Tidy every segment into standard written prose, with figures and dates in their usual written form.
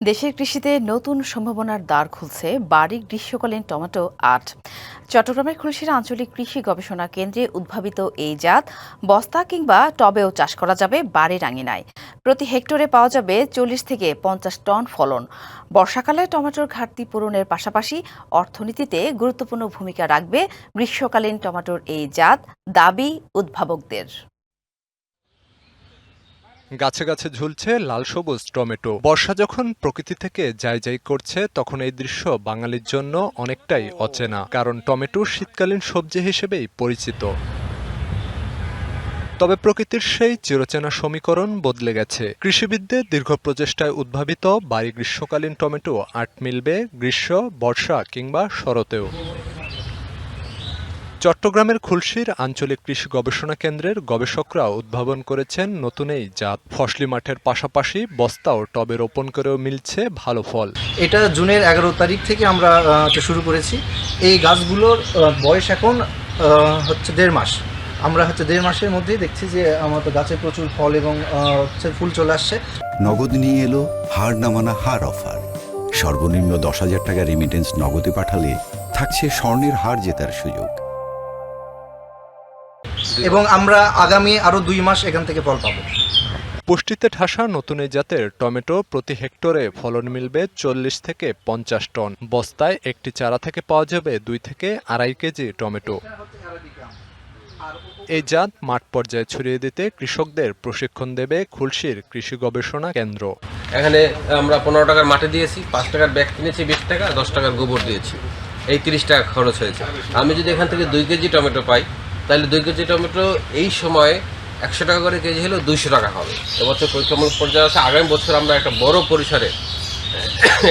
দেশের কৃষিতে নতুন সম্ভাবনার দ্বার খুলছে বাড়ি গ্রীষ্মকালীন টমেটো আট। চট্টগ্রামের খুলশীর আঞ্চলিক কৃষি গবেষণা কেন্দ্রে উদ্ভাবিত এই জাত বস্তা কিংবা টবেও চাষ করা যাবে বাড়ির আঙিনায়। প্রতি হেক্টরে পাওয়া যাবে 40 থেকে 50 টন ফলন। বর্ষাকালে টমেটোর ঘাটতি পূরণের পাশাপাশি অর্থনীতিতে গুরুত্বপূর্ণ ভূমিকা রাখবে গ্রীষ্মকালীন টমেটোর এই জাত, দাবি উদ্ভাবকদের। গাছে গাছে ঝুলছে লাল সবুজ টমেটো। বর্ষা যখন প্রকৃতি থেকে যাই করছে, তখন এই দৃশ্য বাঙালির জন্য অনেকটাই অচেনা, কারণ টমেটো শীতকালীন সবজি হিসেবেই পরিচিত। তবে প্রকৃতির সেই চিরচেনা সমীকরণ বদলে গেছে। কৃষিবিদদের দীর্ঘ প্রচেষ্টায় উদ্ভাবিত বাড়ি গ্রীষ্মকালীন টমেটো আট মিলবে গ্রীষ্ম, বর্ষা কিংবা শরতেও। চট্টগ্রামের খুলশীর আঞ্চলিক কৃষি গবেষণা কেন্দ্রের গবেষকরা উদ্ভাবন করেছেন নতুন এই জাত। ফসলি মাঠের পাশাপাশি বস্তা ও টবে রোপণ করেও মিলছে ভালো ফল। এটা জুনের 11 তারিখ থেকে আমরা শুরু করেছি। এই গাছগুলোর বয়স এখন হচ্ছে 1.5 মাস। আমরা 1.5 মাসের মধ্যেই দেখছি যে আমাদের গাছে প্রচুর ফল এবং ফুল চলে আসছে। নগদ নিয়ে এলো হার নামানা হার অফার। সর্বনিম্ন 10,000 টাকা রেমিটেন্স নগদে পাঠালে থাকছে স্বর্ণের হার জেতার সুযোগ। এবং আমরা আগামী আরো 2 মাস এখান থেকে ফল পাবো। পুষ্টিতে ঠাসা নতুন এই জাতের টমেটো প্রতি হেক্টরে ফলন মিলবে 40 থেকে 50 টন। বস্তায় একটি চারা থেকে পাওয়া যাবে 2 থেকে 2.5 কেজি টমেটো। এই জাত মাঠ পর্যায়ে ছড়িয়ে দিতে কৃষকদের প্রশিক্ষণ দেবে খুলশীর কৃষি গবেষণা কেন্দ্র। এখানে আমরা 15 টাকার মাটি দিয়েছি, 5 টাকার ব্যাগ কিনেছি, 20 টাকা, 10 টাকার গোবর দিয়েছি। এই 30 টাকা খরচ হয়েছে। আমি যদি এখান থেকে 2 কেজি টমেটো পাই, তাহলে 2 কেজি টমেটো এই সময়ে 100 টাকা করে কেজি হলেও 200 টাকা হবে। এবছর পরীক্ষামূলক পর্যায়ে আছে। আগামী বছর আমরা একটা বড় পরিসরে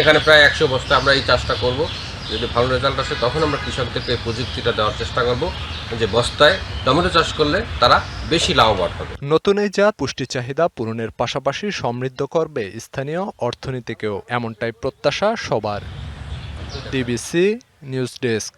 এখানে প্রায় 100 বস্তা আমরা এই চাষটা করব। যদি ভালো রেজাল্ট আসে, তখন আমরা কৃষকদেরকে এই প্রযুক্তিটা দেওয়ার চেষ্টা করব, যে বস্তায় টমেটো চাষ করলে তারা বেশি লাভবান হবে। নতুন এই জাত পুষ্টি চাহিদা পূরণের পাশাপাশি সমৃদ্ধ করবে স্থানীয় অর্থনীতিকেও, এমনটাই প্রত্যাশা সবার। DBC news desk.